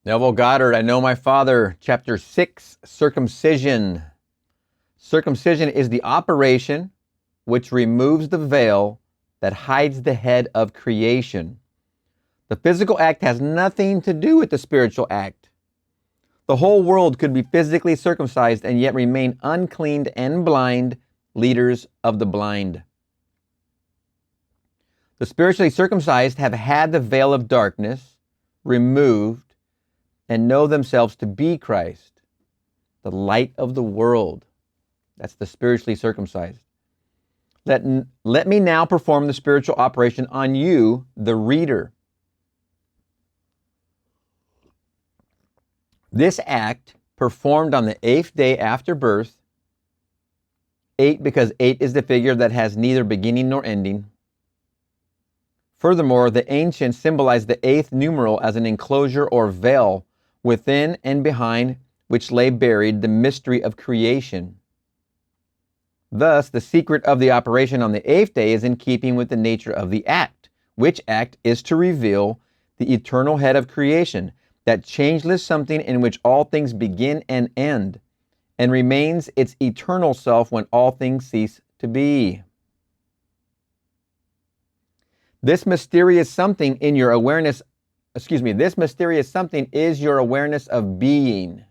Neville Goddard, I Know My Father, Chapter 6, Circumcision. Circumcision is the operation which removes the veil that hides the head of creation. The physical act has nothing to do with the spiritual act. The whole world could be physically circumcised and yet remain uncleaned and blind, leaders of the blind. The spiritually circumcised have had the veil of darkness removed and know themselves to be Christ, the light of the world. That's the spiritually circumcised. Let me now perform the spiritual operation on you, the reader. This act, performed on the 8th day after birth, 8 because 8 is the figure that has neither beginning nor ending. Furthermore, the ancients symbolized the 8th numeral as an enclosure or veil within and behind which lay buried the mystery of creation. Thus, the secret of the operation on the 8th day is in keeping with the nature of the act, which act is to reveal the eternal head of creation, that changeless something in which all things begin and end, and remains its eternal self when all things cease to be. This mysterious something in your awareness this mysterious something is your awareness of being.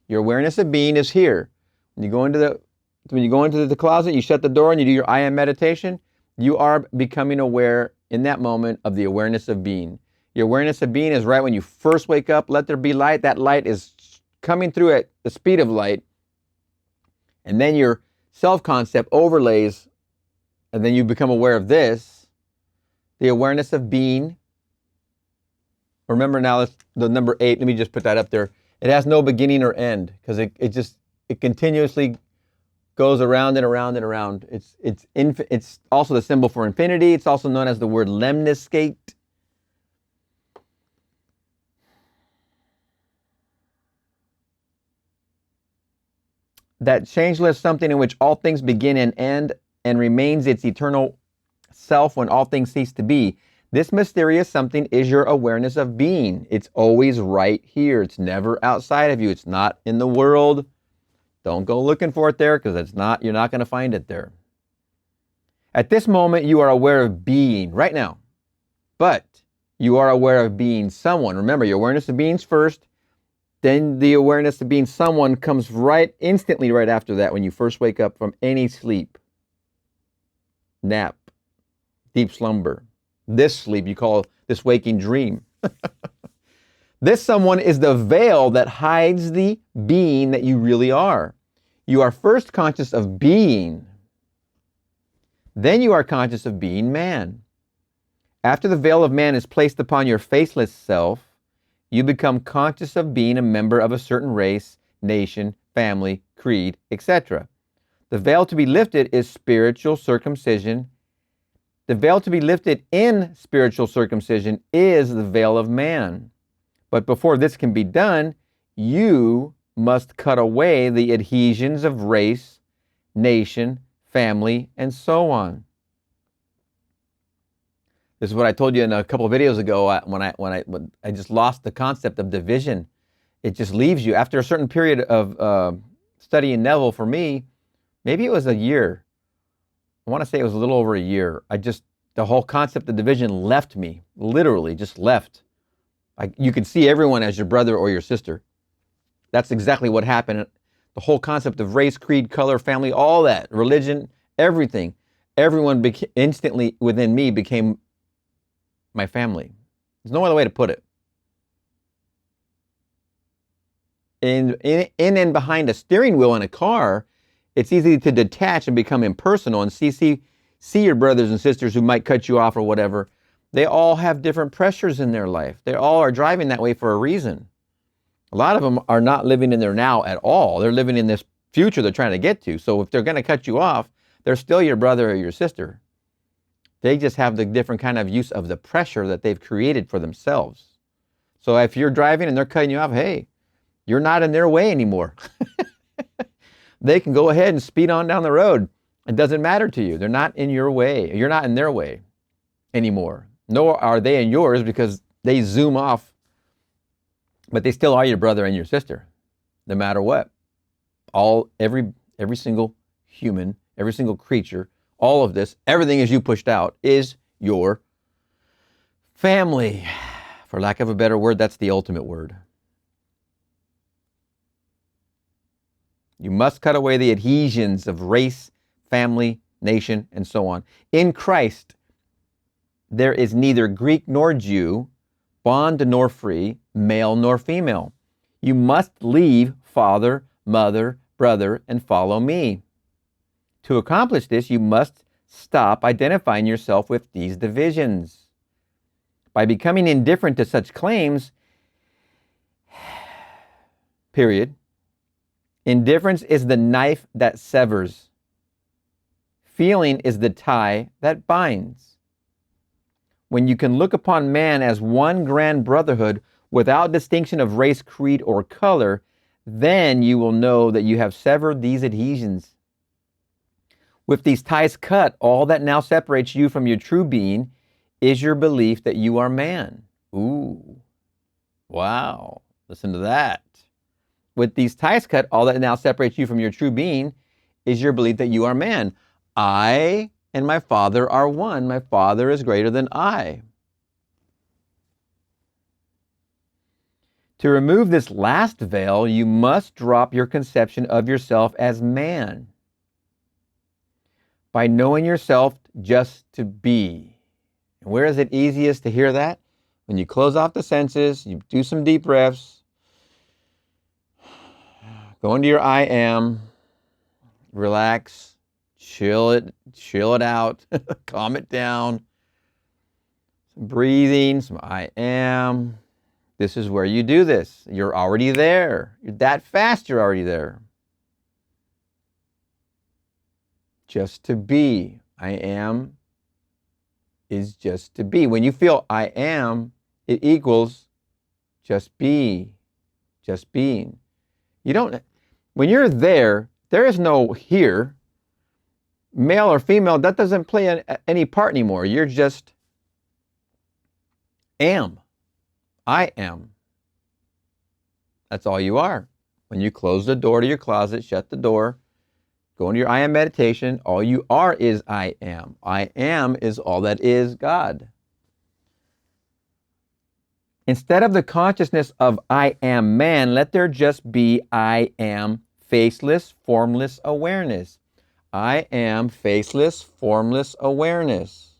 Your awareness of being is here. When you go into the closet, you shut the door and you do your I am meditation, you are becoming aware in that moment of the awareness of being. Your awareness of being is right when you first wake up, let there be light. That light is coming through at the speed of light. And then your self-concept overlays, and then you become aware of this, the awareness of being. Remember now, the number 8, let me just put that up there. It has no beginning or end because it continuously goes around and around and around. It's also the symbol for infinity. It's also known as the word lemniscate. That changeless something in which all things begin and end and remains its eternal self when all things cease to be. This mysterious something is your awareness of being. It's always right here. It's never outside of you. It's not in the world. Don't go looking for it there because you're not going to find it there. At this moment, you are aware of being right now, but you are aware of being someone. Remember, your awareness of being's first, then the awareness of being someone comes instantly right after that when you first wake up from any sleep, nap, deep slumber. This sleep you call this waking dream. This someone is the veil that hides the being that you really are. You are first conscious of being. Then you are conscious of being man. After the veil of man is placed upon your faceless self, you become conscious of being a member of a certain race, nation, family, creed, etc. The veil to be lifted is spiritual circumcision. The veil to be lifted in spiritual circumcision is the veil of man. But before this can be done, you must cut away the adhesions of race, nation, family, and so on. This is what I told you in a couple of videos ago when I just lost the concept of division. It just leaves you. After a certain period of studying Neville, for me, maybe it was a year. I want to say it was a little over a year. The whole concept of division left me, literally just left. You can see everyone as your brother or your sister. That's exactly what happened. The whole concept of race, creed, color, family, all that, religion, everything. Everyone instantly within me became my family. There's no other way to put it. In and behind a steering wheel in a car, it's easy to detach and become impersonal and see your brothers and sisters who might cut you off or whatever. They all have different pressures in their life. They all are driving that way for a reason. A lot of them are not living in their now at all. They're living in this future they're trying to get to. So if they're going to cut you off, they're still your brother or your sister. They just have the different kind of use of the pressure that they've created for themselves. So if you're driving and they're cutting you off, hey, you're not in their way anymore. They can go ahead and speed on down the road. It doesn't matter to you. They're not in your way. You're not in their way anymore. Nor are they in yours because they zoom off But they still are your brother and your sister, no matter what. Every single human, every single creature, all of this, everything as you pushed out is your family. For lack of a better word, that's the ultimate word. You must cut away the adhesions of race, family, nation, and so on. In Christ, there is neither Greek nor Jew, bond nor free, male nor female. You must leave father, mother, brother, and follow me. To accomplish this, you must stop identifying yourself with these divisions. By becoming indifferent to such claims, period, indifference is the knife that severs. Feeling is the tie that binds. When you can look upon man as one grand brotherhood without distinction of race, creed, or color, then you will know that you have severed these adhesions. With these ties cut, all that now separates you from your true being is your belief that you are man. Ooh, wow, listen to that. With these ties cut, all that now separates you from your true being is your belief that you are man. I and my Father are one. My Father is greater than I. To remove this last veil, you must drop your conception of yourself as man. By knowing yourself just to be. And where is it easiest to hear that? When you close off the senses, you do some deep breaths, go into your I am, relax, chill it out, calm it down. Some breathing, some I am. This is where you do this. You're already there. You're that fast, you're already there. Just to be. I am is just to be. When you feel I am, it equals just be. Just being. You don't, when you're there is no here. Male or female, that doesn't play any part anymore. You're just am. I am. That's all you are. When you close the door to your closet, shut the door, go into your I am meditation, all you are is I am. I am is all that is God. Instead of the consciousness of I am man, let there just be I am faceless, formless awareness. I am faceless, formless awareness.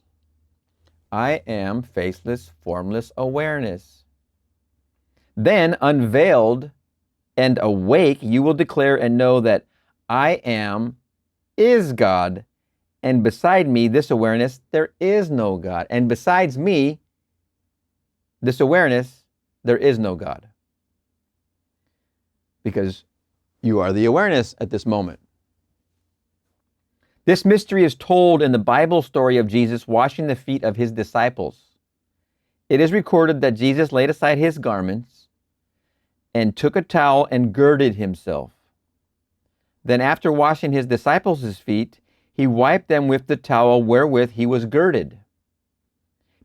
I am faceless, formless awareness. Then, unveiled and awake, you will declare and know that I am is God, and beside me, this awareness, there is no God. And besides me, this awareness, there is no God. Because you are the awareness at this moment. This mystery is told in the Bible story of Jesus washing the feet of his disciples. It is recorded that Jesus laid aside his garments and took a towel and girded himself. Then after washing his disciples' feet, he wiped them with the towel wherewith he was girded.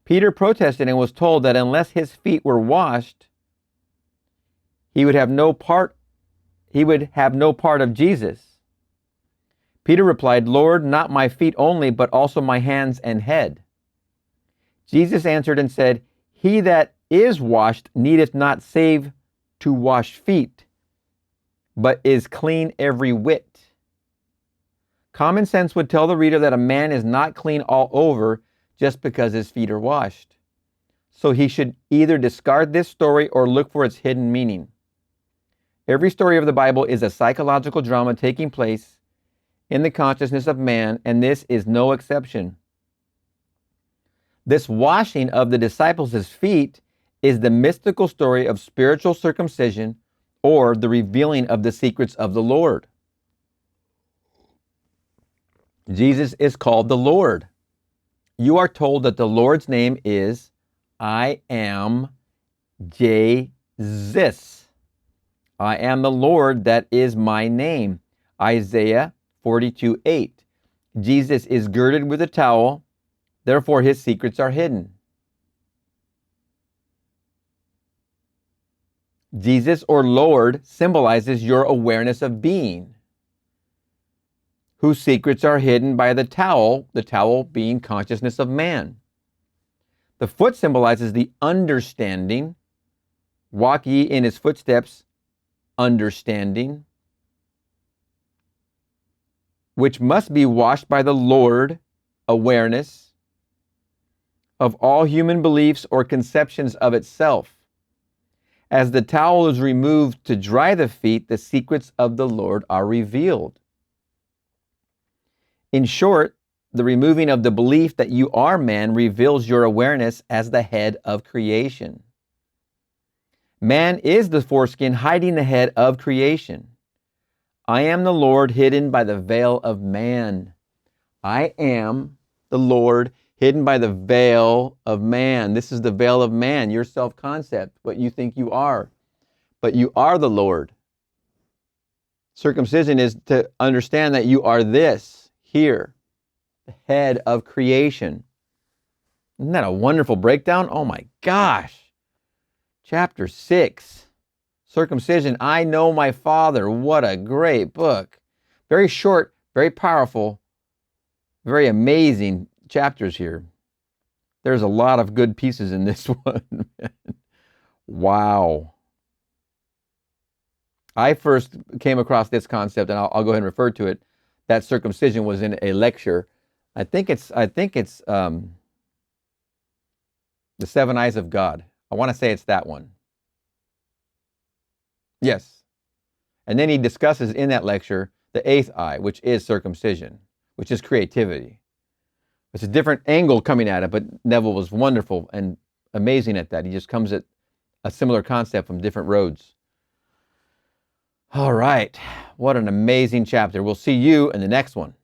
Peter protested and was told that unless his feet were washed, he would have no part of Jesus. Peter replied, Lord, not my feet only, but also my hands and head. Jesus answered and said, He that is washed needeth not save to wash feet, but is clean every whit. Common sense would tell the reader that a man is not clean all over just because his feet are washed. So he should either discard this story or look for its hidden meaning. Every story of the Bible is a psychological drama taking place in the consciousness of man, and this is no exception. This washing of the disciples' feet is the mystical story of spiritual circumcision or the revealing of the secrets of the Lord. Jesus is called the Lord. You are told that the Lord's name is I am Jesus. I am the Lord, that is my name. Isaiah 42:8. Jesus is girded with a towel, therefore his secrets are hidden. Jesus or Lord symbolizes your awareness of being, whose secrets are hidden by the towel being consciousness of man. The foot symbolizes the understanding. Walk ye in his footsteps, understanding, which must be washed by the Lord, awareness of all human beliefs or conceptions of itself. As the towel is removed to dry the feet, the secrets of the Lord are revealed. In short, the removing of the belief that you are man reveals your awareness as the head of creation. Man is the foreskin hiding the head of creation. I am the Lord hidden by the veil of man. I am the Lord hidden by the veil of man. This is the veil of man, your self-concept, what you think you are. But you are the Lord. Circumcision is to understand that you are this here, the head of creation. Isn't that a wonderful breakdown? Oh my gosh. Chapter 6, Circumcision, I Know My Father. What a great book. Very short, very powerful, very amazing chapters here. There's a lot of good pieces in this one. Wow. I first came across this concept, and I'll go ahead and refer to it. That circumcision was in a lecture. I think it's The Seven Eyes of God. I want to say it's that one. Yes. And then he discusses in that lecture the eighth eye, which is circumcision, which is creativity. It's a different angle coming at it, but Neville was wonderful and amazing at that. He just comes at a similar concept from different roads. All right. What an amazing chapter. We'll see you in the next one.